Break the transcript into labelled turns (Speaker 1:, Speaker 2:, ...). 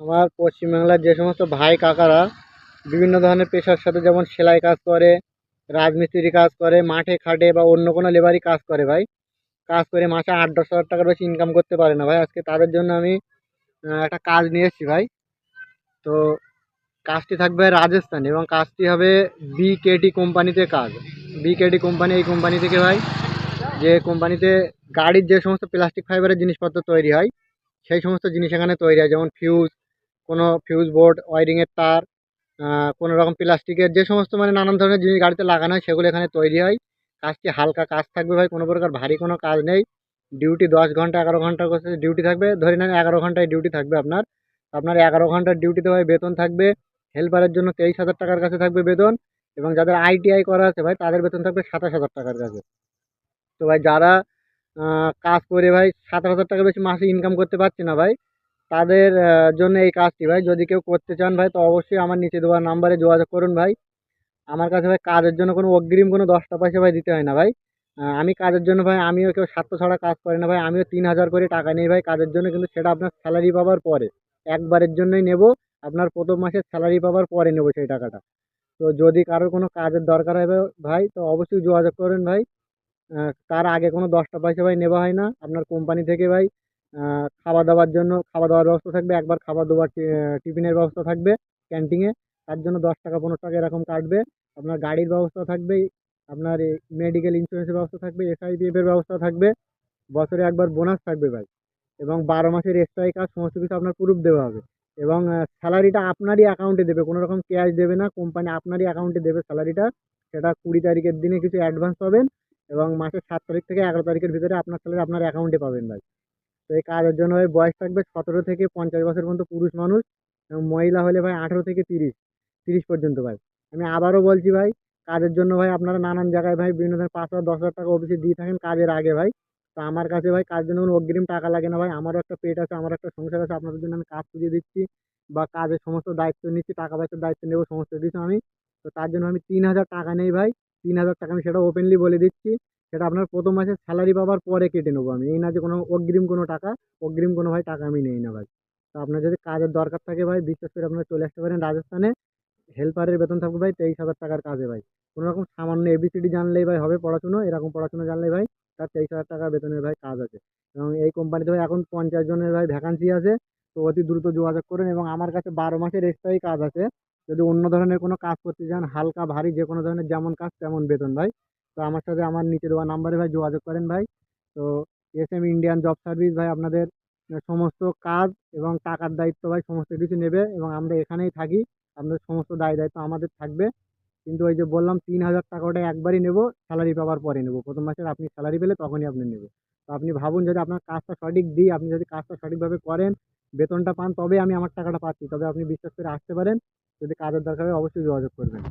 Speaker 1: আমার পশ্চিমবাংলার যে সমস্ত ভাই কাকারা বিভিন্ন ধরনের পেশার সাথে যেমন সেলাই কাজ করে, রাজমিস্ত্রি কাজ করে, মাঠে খাটে বা অন্য কোনো লেবারি কাজ করে ভাই, কাজ করে মাসে 8-10 হাজার টাকার বেশি ইনকাম করতে পারে না ভাই। আজকে তাদের জন্য আমি একটা কাজ নিয়ে এসেছি ভাই। তো কাজটি থাকবে রাজস্থান এবং কাজটি হবে বিকেটি কোম্পানিতে কাজ। বিকেটি কোম্পানি, এই কোম্পানি থেকে ভাই, যে কোম্পানিতে গাড়ির যে সমস্ত প্লাস্টিক ফাইবারের জিনিসপত্র তৈরি হয় সেই সমস্ত জিনিস এখানে তৈরি হয়, যেমন ফিউজ, কোনো ফিউজ বোর্ড, ওয়ারিংয়ের তার, কোনো রকম প্লাস্টিকের যে সমস্ত মানে নানান ধরনের জিনিস গাড়িতে লাগানো হয় সেগুলো এখানে তৈরি হয়। কাজটি হালকা কাজ থাকবে ভাই, কোনো প্রকার ভারী কোনো কাজ নেই। ডিউটি 10 ঘন্টা 11 ঘন্টা করে ডিউটি থাকবে, ধরে নেন 11 ঘন্টায় ডিউটি থাকবে আপনার। আপনার 11 ঘন্টার ডিউটিতে ভাই বেতন থাকবে হেল্পারের জন্য 23,000 টাকার কাছে থাকবে বেতন, এবং যাদের আইটিআই করা আছে ভাই তাদের বেতন থাকবে 27,000 টাকার কাছে। তো ভাই যারা কাজ করে ভাই 27,000 টাকা বেশি মাসে ইনকাম করতে পারছে না ভাই, তাদের জন্য এই কাজটি ভাই। যদি কেউ করতে চান ভাই তো অবশ্যই আমার নিচে দেওয়া নাম্বারে যোগাযোগ করুন ভাই। আমার কাছে ভাই কাজের জন্য কোনো অগ্রিম কোনো 10টা পয়সা ভাই দিতে হয় না ভাই। আমি কাজের জন্য ভাই, আমিও কেউ স্বার্থ ছাড়া কাজ করে না ভাই, আমিও 3,000 করে টাকা নিই ভাই কাজের জন্য, কিন্তু সেটা আপনার স্যালারি পাওয়ার পরে, একবারের জন্যই নেব। আপনার প্রথম মাসের স্যালারি পাওয়ার পরে নেব সেই টাকাটা। তো যদি কারোর কোনো কাজের দরকার হবে ভাই তো অবশ্যই যোগাযোগ করুন ভাই। তার আগে কোনো 10টা পয়সা ভাই নেওয়া হয় না আপনার কোম্পানি থেকে ভাই। খাওয়া দাওয়ার জন্য খাওয়া দাওয়ার ব্যবস্থা থাকবে, একবার খাবার দাবার টিফিনের ব্যবস্থা থাকবে ক্যান্টিনে, তার জন্য 10 টাকা 15 টাকা এরকম কাটবে। আপনার গাড়ির ব্যবস্থা থাকবে, আপনার মেডিকেল ইন্স্যুরেন্সের ব্যবস্থা থাকবে, এসআইপিএফ এর ব্যবস্থা থাকবে, বছরে একবার বোনাস থাকবে ভাই, এবং 12 মাসের এক্সট্রাই কাজ সমস্ত কিছু আপনার প্রুফ দেওয়া হবে। এবং স্যালারিটা আপনারই অ্যাকাউন্টে দেবে, কোনো রকম ক্যাশ দেবে না, কোম্পানি আপনারই অ্যাকাউন্টে দেবে স্যালারিটা। সেটা 20 তারিখের দিনে কিছু অ্যাডভান্স পাবেন, এবং মাসের 7 তারিখ থেকে 11 তারিখের ভিতরে আপনার স্যালারি আপনার অ্যাকাউন্টে পাবেন ভাই। তো এই কাজের জন্য ভাই বয়স থাকবে 17 থেকে 50 বছর পর্যন্ত পুরুষ মানুষ, এবং মহিলা হলে ভাই 18 থেকে 30 পর্যন্ত ভাই। আমি আবারও বলছি ভাই, কাজের জন্য ভাই আপনারা নানান জায়গায় ভাই বিভিন্ন ধরনের 5,000 10,000 টাকা অফিসে দিয়ে থাকেন কাজের আগে ভাই। তো আমার কাছে ভাই কাজের জন্য কোনো অগ্রিম টাকা লাগে না ভাই, আমারও একটা পেট আছে, আমার একটা সংসার আছে, আপনাদের জন্য আমি কাজ খুঁজে দিচ্ছি বা কাজের সমস্ত দায়িত্ব নিচ্ছি, টাকা পয়সার দায়িত্ব নেবো সমস্ত কিছু আমি। তো তার জন্য আমি 3,000 টাকা নেই ভাই। 3,000 টাকা আমি সেটা ওপেনলি বলে দিচ্ছি, সেটা আপনার প্রথম মাসের স্যালারি পাওয়ার পরে কেটে নেবো আমি, এই না যে কোনো অগ্রিম কোনো টাকা, অগ্রিম কোনো ভাই টাকা আমি নেই না ভাই। তো আপনার যদি কাজের দরকার থাকে ভাই বিশ্বাস করে আপনারা চলে আসতে পারেন রাজস্থানে। হেল্পারের বেতন থাকবে ভাই 23,000 টাকার কাজে ভাই। কোনো রকম সামান্য এবিসিডি জানলেই ভাই হবে, পড়াশুনো এরকম পড়াশুনো জানলেই ভাই তার 23,000 টাকা বেতনের ভাই কাজ আছে। এবং এই কোম্পানিতে ভাই এখন 50 জনের ভাই ভ্যাকান্সি আছে। তো অতি দ্রুত যোগাযোগ করুন, এবং আমার কাছে 12 মাসের এক্সট্রাই কাজ আছে। যদি অন্য ধরনের কোনো কাজ করতে চান, হালকা ভারী যে কোনো ধরনের যেমন কাজ তেমন বেতন ভাই, তো আমার সাথে আমার নিচে দেওয়া নাম্বারে ভাই যোগাযোগ করেন ভাই। তো এসএম ইন্ডিয়ান জব সার্ভিস ভাই আপনাদের সমস্ত কাজ এবং টাকার দায়িত্ব ভাই সমস্ত কিছু নেবে, এবং আমরা এখানেই থাকি। আপনাদের সমস্ত দায় দায়িত্ব আমাদের থাকবে। কিন্তু ওই যে বললাম 3,000 টাকা ওটা একবারই নেবো, স্যালারি পাওয়ার পরে নেবো, প্রথম মাসের আপনি স্যালারি পেলে তখনই আপনি নেবে। তো আপনি ভাবুন, যদি আপনার কাজটা সঠিক দিই, আপনি যদি কাজটা সঠিকভাবে করেন, বেতনটা পান, তবে আমি আমার টাকাটা পাচ্ছি, তবে আপনি বিশ্বাস করে আসতে পারেন। যদি কাজের দরকার হয় অবশ্যই যোগাযোগ করবেন।